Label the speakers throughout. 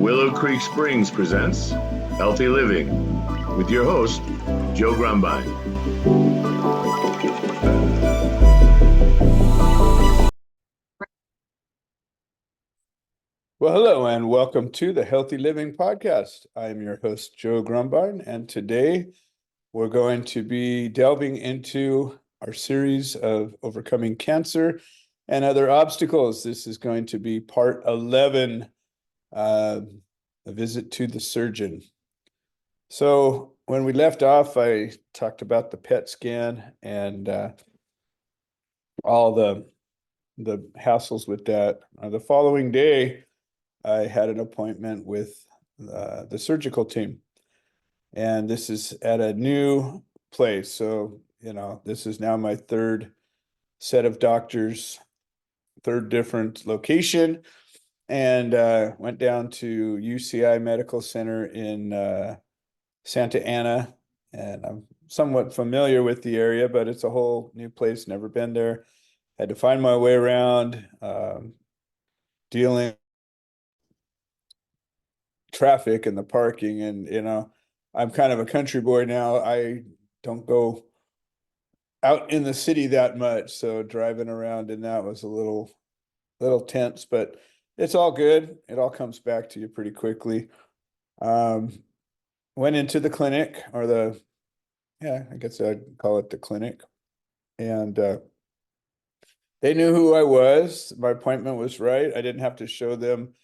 Speaker 1: Willow Creek Springs presents Healthy Living with your host, Joe Grumbine.
Speaker 2: Well, hello and welcome to the Healthy Living Podcast. I am your host, Joe Grumbine, and today we're going to be delving into our series of overcoming cancer and other obstacles. This is going to be part 11, a visit to the surgeon. So when we left off, I talked about the PET scan and all the hassles with that. The following day, I had an appointment with the surgical team, and this is at a new place. So, this is now my third set of doctors, third different location, and went down to UCI Medical Center in Santa Ana, and I'm somewhat familiar with the area, but it's a whole new place, never been there. Had to find my way around, dealing traffic and the parking, and I'm kind of a country boy now. I don't go out in the city that much, so driving around in that was a little tense, but it's all good. It all comes back to you pretty quickly. Went into the clinic, or I guess I'd call it the clinic, and they knew who I was. My appointment was right. I didn't have to show them.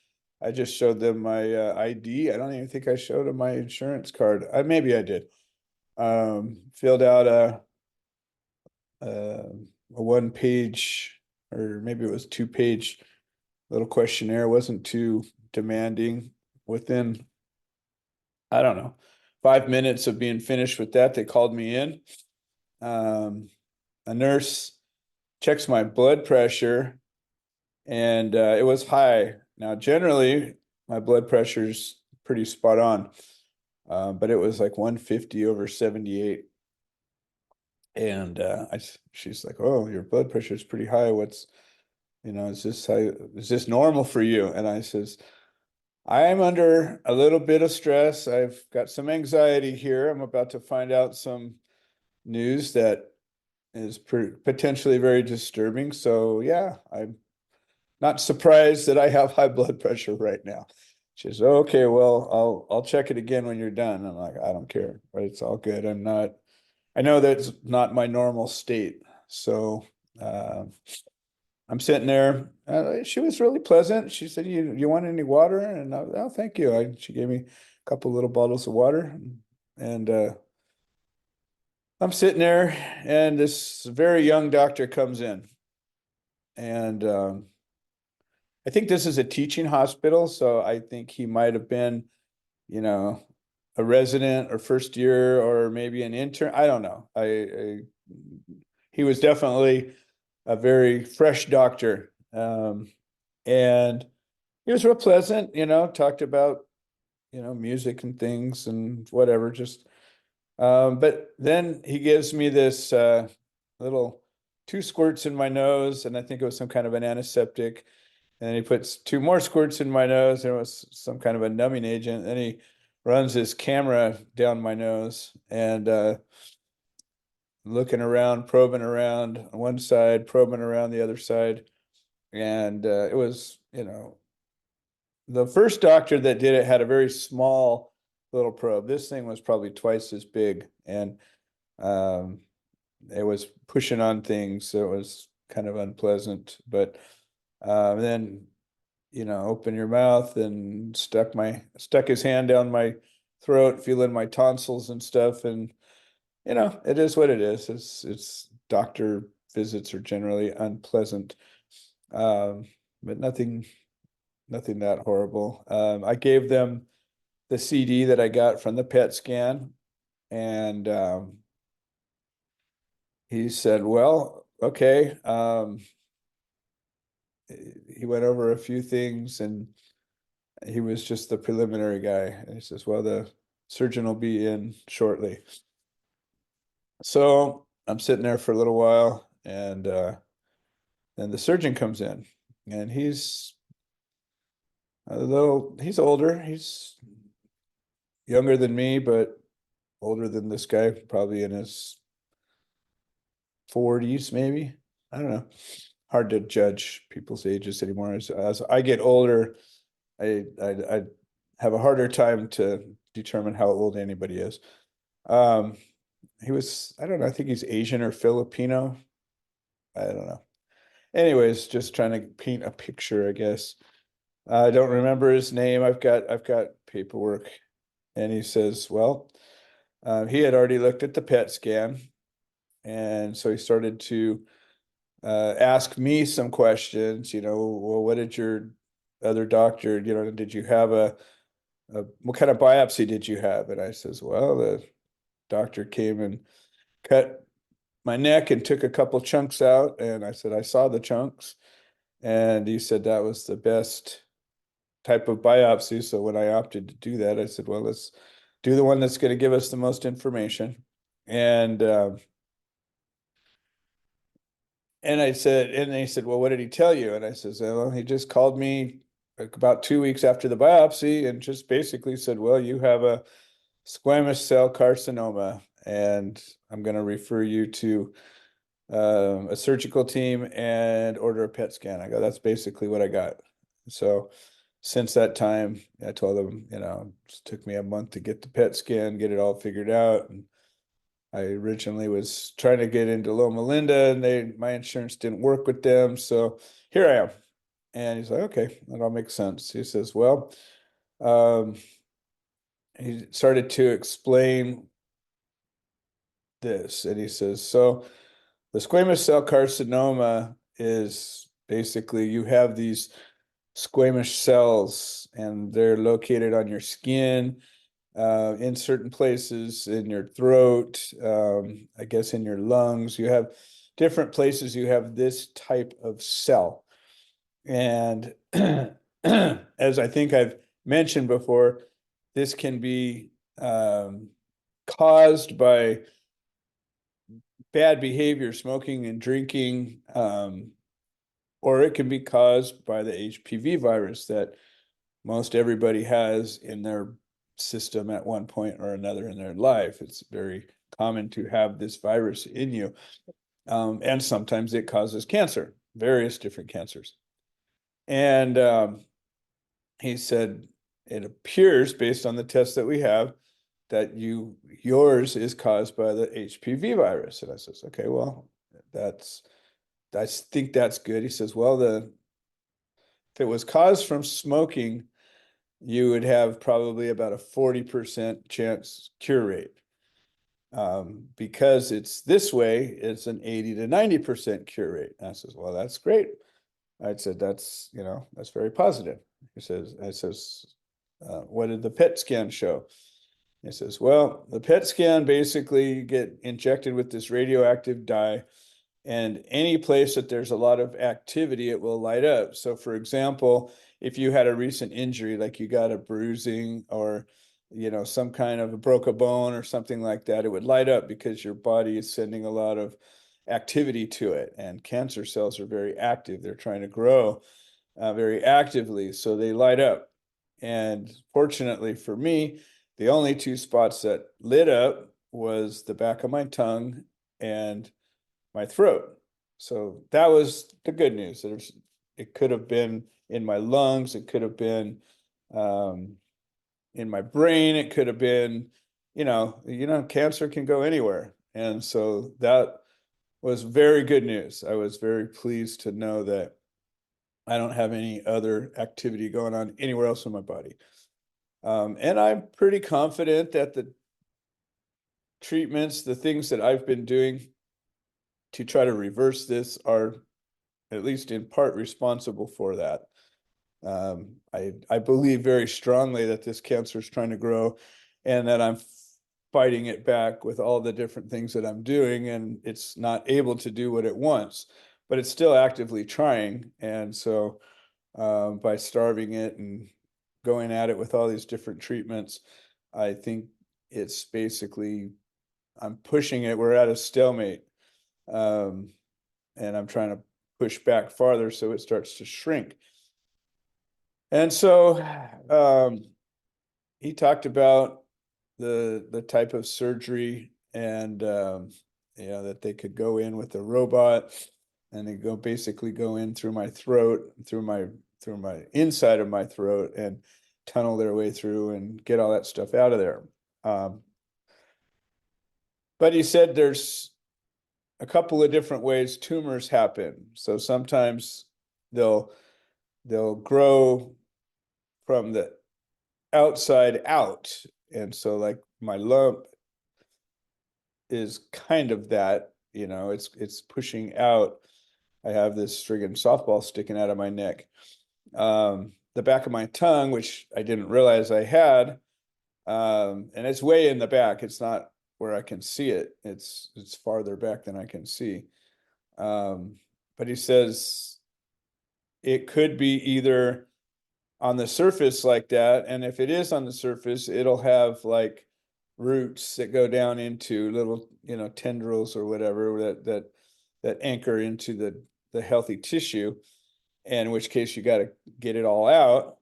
Speaker 2: I just showed them my ID. I don't even think I showed them my insurance card. Maybe I did. Filled out a 1-page, or maybe it was 2-page little questionnaire. It wasn't too demanding. Within, I don't know, 5 minutes of being finished with that, they called me in. A nurse checks my blood pressure, and it was high. Now, generally, my blood pressure's pretty spot on, but it was like 150 over 78. And she's like, "Oh, your blood pressure is pretty high. Is this normal for you?" And I says, "I am under a little bit of stress. I've got some anxiety here. I'm about to find out some news that is potentially very disturbing. So yeah, I'm not surprised that I have high blood pressure right now." She says, "Okay, well, I'll check it again when you're done." I'm like, "I don't care, but it's all good. I know that's not my normal state." So I'm sitting there. She was really pleasant. She said, "You want any water?" And "Oh, thank you." She gave me a couple little bottles of water, and I'm sitting there, and this very young doctor comes in, and I think this is a teaching hospital, so I think he might have been, a resident or first year or maybe an intern. I don't know. He was definitely a very fresh doctor, and he was real pleasant. Talked about music and things and whatever. Just but then he gives me this little 2 squirts in my nose, and I think it was some kind of an antiseptic. And then he puts 2 more squirts in my nose, and it was some kind of a numbing agent. Then he runs his camera down my nose, and looking around, probing around on one side, probing around the other side. And it was, the first doctor that did it had a very small little probe. This thing was probably twice as big, and it was pushing on things, so it was kind of unpleasant. But then, open your mouth, and stuck his hand down my throat, feeling my tonsils and stuff. And it is what it is. It's doctor visits are generally unpleasant, but nothing that horrible. I gave them the CD that I got from the PET scan, and he said, "Well, okay." He went over a few things, and he was just the preliminary guy. And he says, "Well, the surgeon will be in shortly." So I'm sitting there for a little while, and then the surgeon comes in, and he's he's older. He's younger than me, but older than this guy, probably in his 40s, maybe. I don't know. Hard to judge people's ages anymore. As I get older, I have a harder time to determine how old anybody is. Um, he was, I don't know, I think he's Asian or Filipino. I don't know. Anyways, just trying to paint a picture, I guess. I don't remember his name. I've got paperwork. And he says, well, he had already looked at the PET scan. And so he started to ask me some questions, well, what did your other doctor, did you have what kind of biopsy did you have? And I says, well, the doctor came and cut my neck and took a couple chunks out. And I said, I saw the chunks. And he said that was the best type of biopsy. So when I opted to do that, I said, well, let's do the one that's going to give us the most information. And I said, and they said, well, what did he tell you? And I said, well, he just called me like about 2 weeks after the biopsy and just basically said, well, you have a squamous cell carcinoma, and I'm going to refer you to a surgical team and order a PET scan. I go, that's basically what I got. So since that time, I told them, it took me a month to get the PET scan, get it all figured out. And I originally was trying to get into Loma Linda, and my insurance didn't work with them. So here I am. And he's like, okay, that all makes sense. He says, well, um, he started to explain this. And he says, so the squamous cell carcinoma is basically you have these squamous cells, and they're located on your skin, in certain places in your throat, I guess in your lungs. You have different places you have this type of cell. And as I think I've mentioned before, this can be caused by bad behavior, smoking and drinking, or it can be caused by the HPV virus that most everybody has in their system at one point or another in their life. It's very common to have this virus in you. And sometimes it causes cancer, various different cancers. And he said, it appears based on the tests that we have that yours is caused by the HPV virus. And I says, okay, well, I think that's good. He says, well, if it was caused from smoking, you would have probably about a 40% chance cure rate. Because it's this way, it's an 80 to 90% cure rate. And I says, well, that's great. I said, that's very positive. I says, what did the PET scan show? He says, well, the PET scan basically you get injected with this radioactive dye, and any place that there's a lot of activity, it will light up. So for example, if you had a recent injury, like you got a bruising or, some kind of broke a bone or something like that, it would light up because your body is sending a lot of activity to it. And cancer cells are very active. They're trying to grow very actively. So they light up. And fortunately for me, the only two spots that lit up was the back of my tongue and my throat. So that was the good news. It could have been in my lungs. It could have been in my brain. It could have been, cancer can go anywhere. And so that was very good news. I was very pleased to know that I don't have any other activity going on anywhere else in my body. And I'm pretty confident that the treatments, the things that I've been doing to try to reverse this are at least in part responsible for that. I believe very strongly that this cancer is trying to grow and that I'm fighting it back with all the different things that I'm doing, and it's not able to do what it wants, but it's still actively trying. And so by starving it and going at it with all these different treatments, I think it's basically, I'm pushing it. We're at a stalemate. And I'm trying to push back farther so it starts to shrink. And so he talked about the type of surgery and that they could go in with a robot and they basically go in through my throat, through my inside of my throat and tunnel their way through and get all that stuff out of there. But he said there's a couple of different ways tumors happen. So sometimes they'll grow from the outside out. And so like my lump is kind of that, it's pushing out. I have this friggin' softball sticking out of my neck. The back of my tongue, which I didn't realize I had, and it's way in the back. It's not where I can see it. It's farther back than I can see. But he says it could be either on the surface like that, and if it is on the surface, it'll have like roots that go down into little, tendrils or whatever that anchor into the healthy tissue, and in which case you got to get it all out.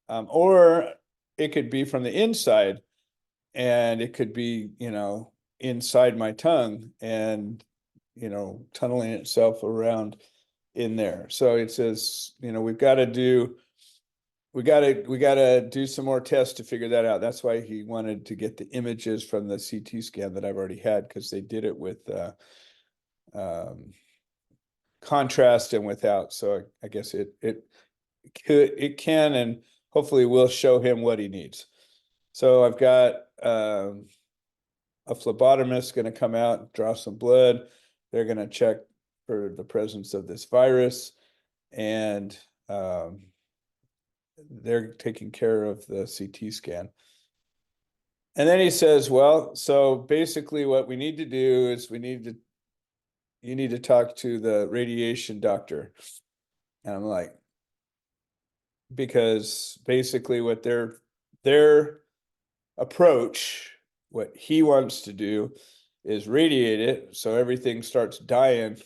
Speaker 2: Or it could be from the inside, and it could be, inside my tongue and, tunneling itself around in there. So it says, we got to do some more tests to figure that out. That's why he wanted to get the images from the CT scan that I've already had, because they did it with contrast and without. So I guess it can and hopefully will show him what he needs. So I've got a phlebotomist going to come out and draw some blood. They're going to check for the presence of this virus, and they're taking care of the CT scan. And then he says, well, so basically what we need to do is you need to talk to the radiation doctor. And I'm like, because basically what their approach, what he wants to do is radiate it so everything starts dying,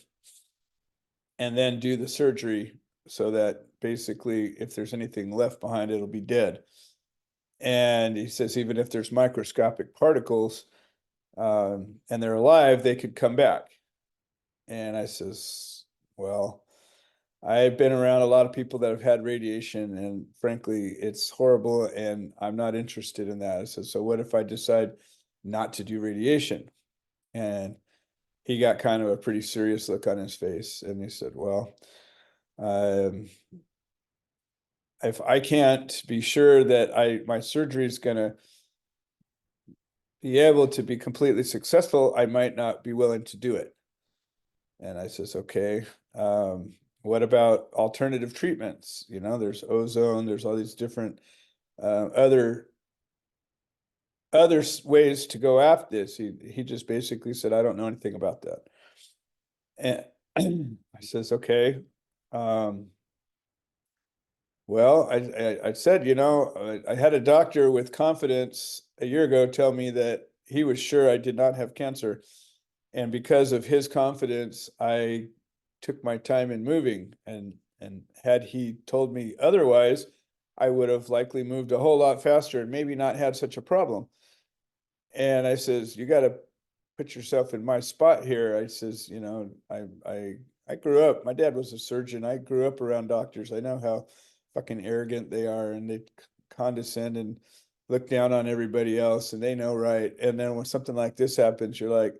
Speaker 2: and then do the surgery so that basically if there's anything left behind, it'll be dead. And he says even if there's microscopic particles and they're alive, they could come back. And I says, well, I've been around a lot of people that have had radiation, and frankly, it's horrible, and I'm not interested in that. I said, so what if I decide not to do radiation? And he got kind of a pretty serious look on his face, and he said, well, if I can't be sure that my surgery is going to be able to be completely successful, I might not be willing to do it. And I says, okay, what about alternative treatments? There's ozone, there's all these different other ways to go after this. He just basically said, I don't know anything about that. And I says, okay. Well, I said, I had a doctor with confidence a year ago tell me that he was sure I did not have cancer. And because of his confidence, I took my time in moving. And had he told me otherwise, I would have likely moved a whole lot faster and maybe not had such a problem. And I says, you got to put yourself in my spot here. I says, I grew up, my dad was a surgeon. I grew up around doctors. I know how fucking arrogant they are, and they condescend and look down on everybody else, and they know right. And then when something like this happens, you're like,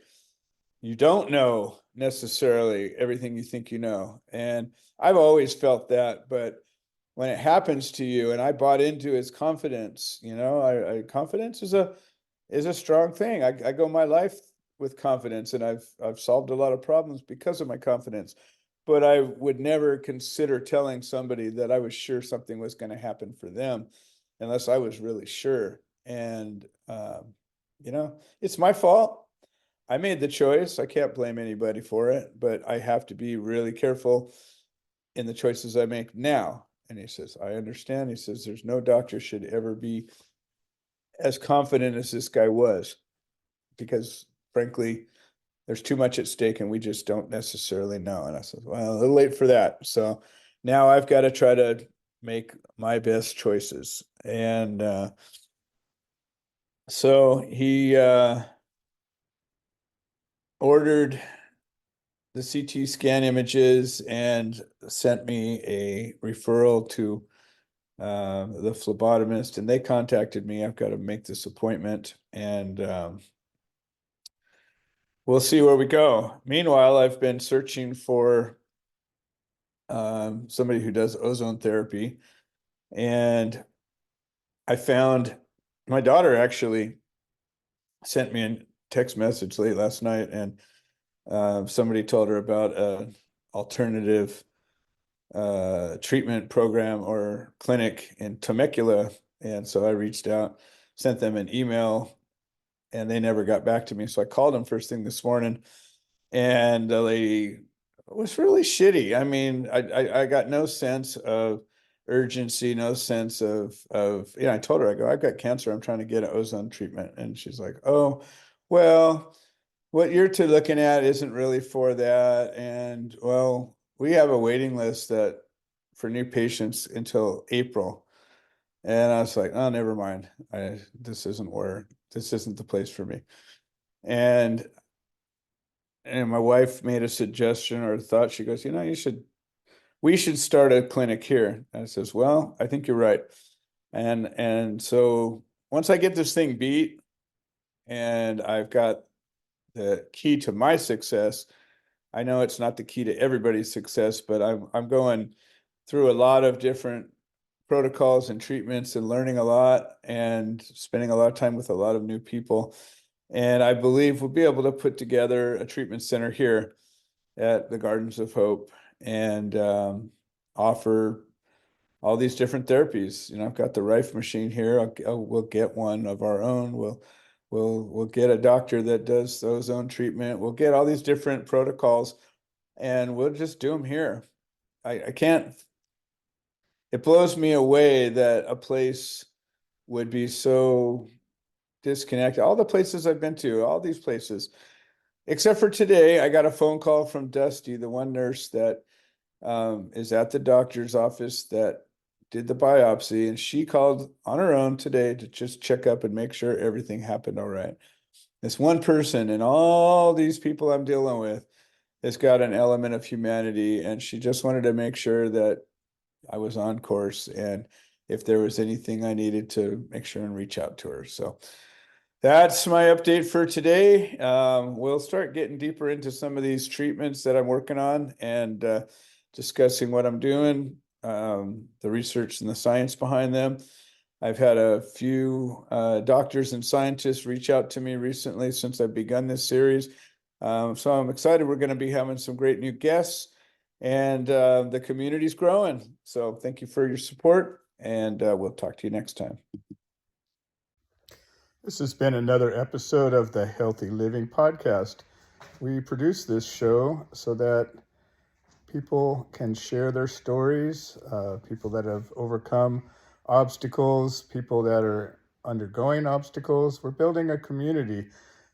Speaker 2: you don't know necessarily everything you think you know. And I've always felt that, but when it happens to you, and I bought into his confidence, confidence is a strong thing. I go my life with confidence, and I've solved a lot of problems because of my confidence. But I would never consider telling somebody that I was sure something was going to happen for them unless I was really sure. And it's my fault. I made the choice. I can't blame anybody for it, but I have to be really careful in the choices I make now. And he says, I understand. He says, there's no doctor should ever be as confident as this guy was, because frankly, there's too much at stake and we just don't necessarily know. And I said, well, a little late for that. So now I've got to try to make my best choices. And so he ordered the CT scan images and sent me a referral to the phlebotomist, and they contacted me. I've got to make this appointment, and we'll see where we go. Meanwhile, I've been searching for somebody who does ozone therapy, and I found my daughter actually sent me a text message late last night, and somebody told her about an alternative treatment program or clinic in Temecula. And so I reached out, sent them an email, and they never got back to me. So I called them first thing this morning, and the lady was really shitty. I mean, I got no sense of urgency, no sense of I told her, I go, I've got cancer, I'm trying to get an ozone treatment. And she's like, oh, well, what you're looking at isn't really for that. And well, we have a waiting list that for new patients until April. And I was like, oh, never mind. This isn't the place for me. And my wife made a suggestion or thought. She goes, we should start a clinic here. And I says, well, I think you're right. And so once I get this thing beat and I've got the key to my success, I know it's not the key to everybody's success, but I'm going through a lot of different protocols and treatments and learning a lot and spending a lot of time with a lot of new people. And I believe we'll be able to put together a treatment center here at the Gardens of Hope and offer all these different therapies. I've got the Rife machine here. We'll get one of our own. We'll get a doctor that does ozone treatment. We'll get all these different protocols, and we'll just do them here. I can't. It blows me away that a place would be so disconnected. All the places I've been to, all these places, except for today, I got a phone call from Dusty, the one nurse that is at the doctor's office that did the biopsy, and she called on her own today to just check up and make sure everything happened all right. This one person and all these people I'm dealing with has got an element of humanity, and she just wanted to make sure that I was on course, and if there was anything I needed to make sure and reach out to her. So that's my update for today. We'll start getting deeper into some of these treatments that I'm working on and discussing what I'm doing, the research and the science behind them. I've had a few doctors and scientists reach out to me recently since I've begun this series. So I'm excited. We're going to be having some great new guests, and the community's growing. So thank you for your support, and we'll talk to you next time. This has been another episode of the Healthy Living Podcast. We produce this show so that people can share their stories, people that have overcome obstacles, people that are undergoing obstacles. We're building a community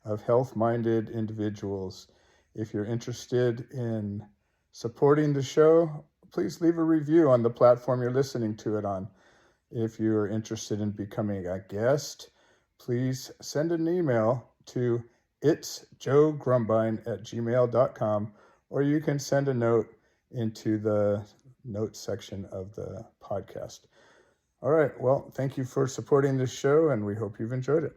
Speaker 2: of health-minded individuals. If you're interested in supporting the show, please leave a review on the platform you're listening to it on. If you're interested in becoming a guest, please send an email to itsjoegrumbine@gmail.com, or you can send a note into the notes section of the podcast. All right. Well, thank you for supporting this show, and we hope you've enjoyed it.